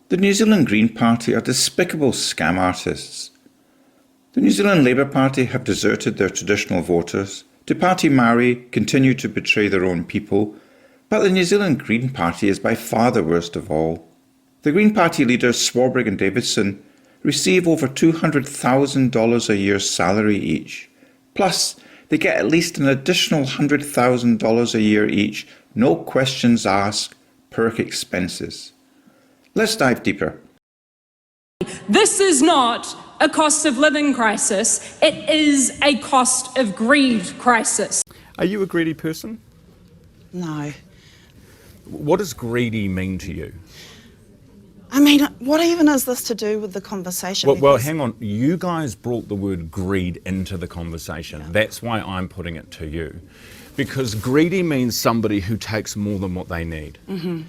The New Zealand Green Party are despicable scam artists. The New Zealand Labour Party have deserted their traditional voters. The Pāti Māori continue to betray their own people, but the New Zealand Green Party is by far the worst of all. The Green Party leaders Swarbrick and Davidson receive over $200,000 a year salary each. Plus, they get at least an additional $100,000 a year each, no questions asked, perk expenses. Let's dive deeper. This is not a cost of living crisis, it is a cost of greed crisis. Are you a greedy person? No. What does greedy mean to you? I mean, what even is this to do with the conversation? Well, hang on. You guys brought the word greed into the conversation. Yeah. That's why I'm putting it to you. Because greedy means somebody who takes more than what they need. Mm-hmm.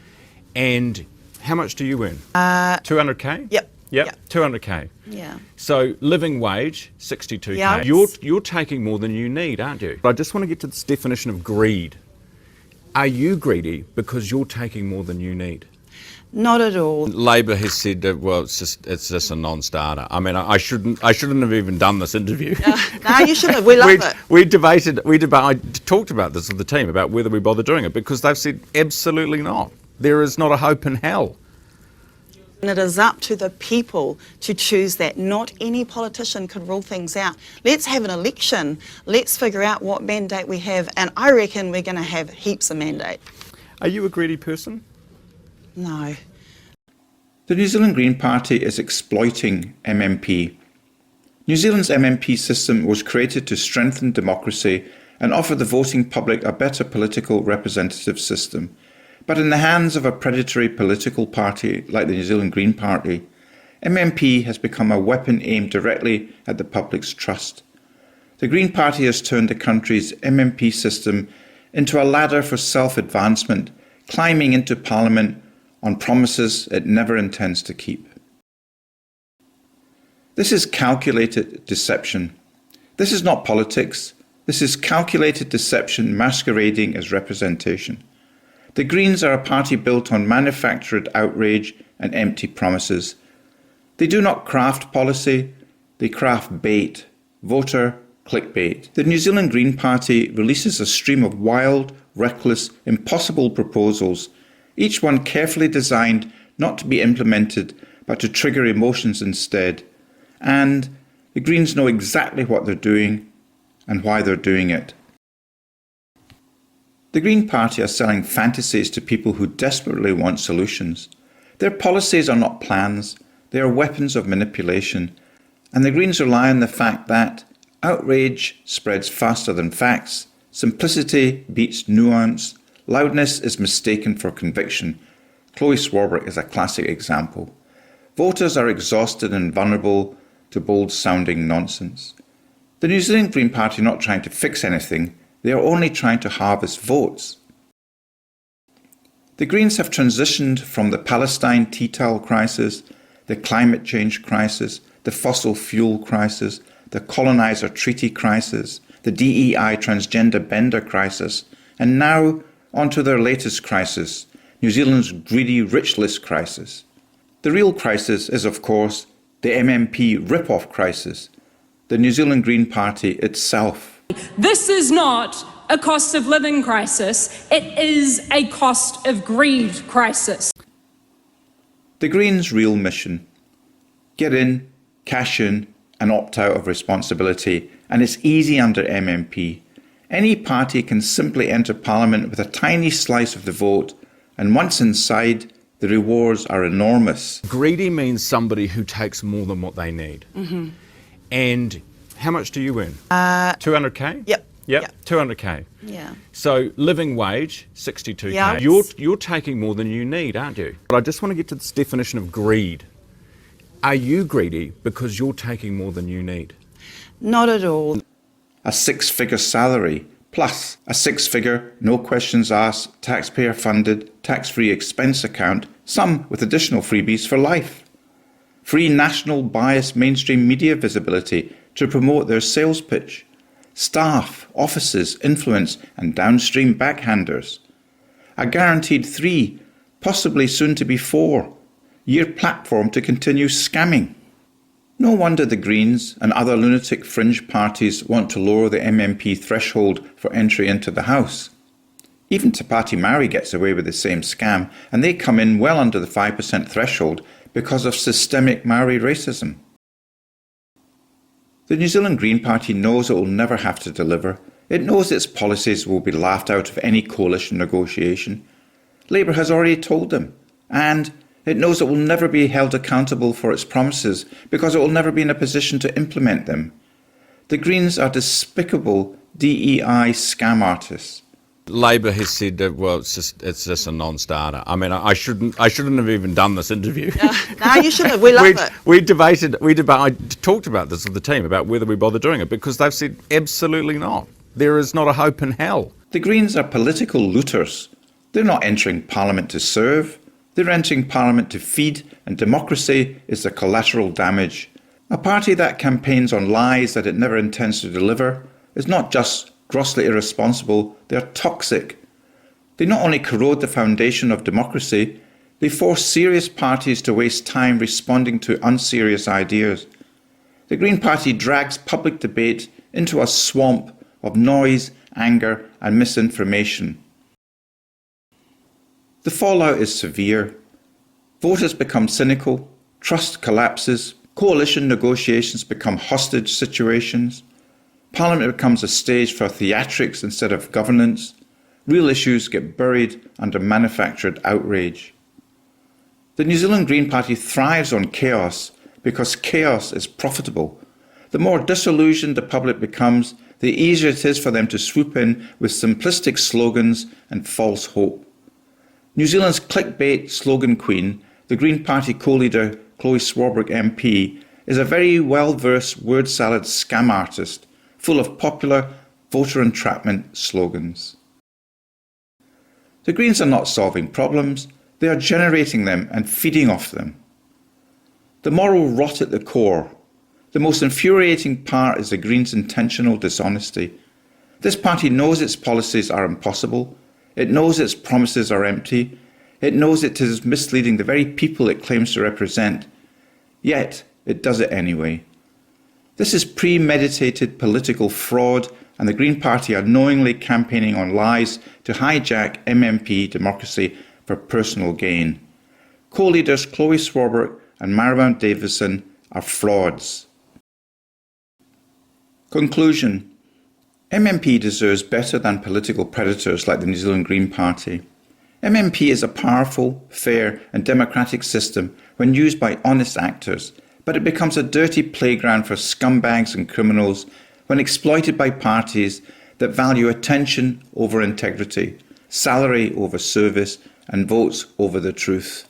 And how much do you earn? 200K? Yep. Yep, 200K. Yeah. So living wage, 62K. Yeah. You're taking more than you need, aren't you? But I just want to get to this definition of greed. Are you greedy because you're taking more than you need? Not at all. Labor has said that, well, it's just a non-starter. I mean, I shouldn't have even done this interview. No, you shouldn't. We love it. I talked about this with the team about whether we bother doing it because they've said absolutely not. There is not a hope in hell. And it is up to the people to choose that. Not any politician could rule things out. Let's have an election. Let's figure out what mandate we have. And I reckon we're going to have heaps of mandate. Are you a greedy person? No. The New Zealand Green Party is exploiting MMP. New Zealand's MMP system was created to strengthen democracy and offer the voting public a better political representative system. But in the hands of a predatory political party like the New Zealand Green Party, MMP has become a weapon aimed directly at the public's trust. The Green Party has turned the country's MMP system into a ladder for self-advancement, climbing into Parliament on promises it never intends to keep. This is calculated deception. This is not politics. This is calculated deception masquerading as representation. The Greens are a party built on manufactured outrage and empty promises. They do not craft policy, they craft bait, voter clickbait. The New Zealand Green Party releases a stream of wild, reckless, impossible proposals, each one carefully designed not to be implemented but to trigger emotions instead. And the Greens know exactly what they're doing and why they're doing it. The Green Party are selling fantasies to people who desperately want solutions. Their policies are not plans, they are weapons of manipulation, and the Greens rely on the fact that outrage spreads faster than facts, simplicity beats nuance, loudness is mistaken for conviction. Chloe Swarbrick is a classic example. Voters are exhausted and vulnerable to bold-sounding nonsense. The New Zealand Green Party are not trying to fix anything, they are only trying to harvest votes. The Greens have transitioned from the Palestine tea towel crisis, the climate change crisis, the fossil fuel crisis, the coloniser treaty crisis, the DEI transgender bender crisis, and now onto their latest crisis, New Zealand's greedy rich list crisis. The real crisis is, of course, the MMP rip-off crisis, the New Zealand Green Party itself. This is not a cost of living crisis, it is a cost of greed crisis. The Greens' real mission: get in, cash in, and opt out of responsibility, and it's easy under MMP. Any party can simply enter Parliament with a tiny slice of the vote, and once inside, the rewards are enormous. Greedy means somebody who takes more than what they need. Mm-hmm. And how much do you earn? 200K? Yep. 200K. Yeah. So living wage, 62K. Yeah. You're taking more than you need, aren't you? But I just want to get to this definition of greed. Are you greedy because you're taking more than you need? Not at all. A six-figure salary, plus a six-figure, no questions asked, taxpayer-funded, tax-free expense account, some with additional freebies for life. Free national bias mainstream media visibility to promote their sales pitch. Staff, offices, influence and downstream backhanders. A guaranteed 3, possibly soon to be 4, year platform to continue scamming. No wonder the Greens and other lunatic fringe parties want to lower the MMP threshold for entry into the House. Even Pāti Māori gets away with the same scam, and they come in well under the 5% threshold because of systemic Māori racism. The New Zealand Green Party knows it will never have to deliver. It knows its policies will be laughed out of any coalition negotiation. Labour has already told them, and it knows it will never be held accountable for its promises because it will never be in a position to implement them. The Greens are despicable DEI scam artists. Labor has said that, well, it's just a non-starter. I mean, I shouldn't have even done this interview. No, you shouldn't have. We love it. I talked about this with the team about whether we bother doing it because they've said absolutely not. There is not a hope in hell. The Greens are political looters. They're not entering Parliament to serve. They're entering Parliament to feed, and democracy is the collateral damage. A party that campaigns on lies that it never intends to deliver is not just grossly irresponsible, they are toxic. They not only corrode the foundation of democracy, they force serious parties to waste time responding to unserious ideas. The Green Party drags public debate into a swamp of noise, anger and misinformation. The fallout is severe. Voters become cynical, trust collapses, coalition negotiations become hostage situations, Parliament becomes a stage for theatrics instead of governance, real issues get buried under manufactured outrage. The New Zealand Green Party thrives on chaos because chaos is profitable. The more disillusioned the public becomes, the easier it is for them to swoop in with simplistic slogans and false hope. New Zealand's clickbait slogan queen, the Green Party co-leader Chloe Swarbrick MP, is a very well-versed word salad scam artist, full of popular voter entrapment slogans. The Greens are not solving problems, they are generating them and feeding off them. The moral rot at the core. The most infuriating part is the Greens' intentional dishonesty. This party knows its policies are impossible, it knows its promises are empty, it knows it is misleading the very people it claims to represent, yet it does it anyway. This is premeditated political fraud, and the Green Party are knowingly campaigning on lies to hijack MMP democracy for personal gain. Co-leaders Chloe Swarbrick and Davidson are frauds. Conclusion. MMP deserves better than political predators like the New Zealand Green Party. MMP is a powerful, fair and democratic system when used by honest actors, but it becomes a dirty playground for scumbags and criminals when exploited by parties that value attention over integrity, salary over service, and votes over the truth.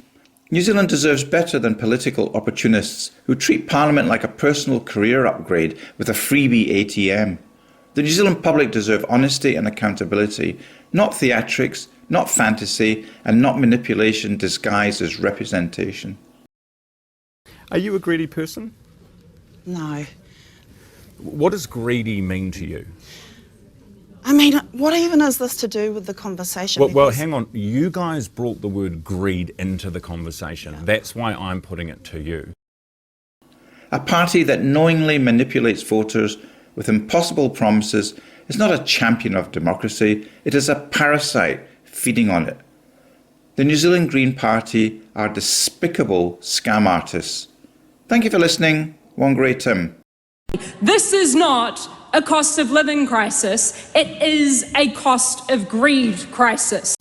New Zealand deserves better than political opportunists who treat Parliament like a personal career upgrade with a freebie ATM. The New Zealand public deserve honesty and accountability, not theatrics, not fantasy, and not manipulation disguised as representation. Are you a greedy person? No. What does greedy mean to you? I mean, what even is this to do with the conversation? Well, hang on. You guys brought the word greed into the conversation. Yeah. That's why I'm putting it to you. A party that knowingly manipulates voters with impossible promises is not a champion of democracy. It is a parasite feeding on it. The New Zealand Green Party are despicable scam artists. Thank you for listening. WhangāreiTim. This is not a cost of living crisis, it is a cost of greed crisis.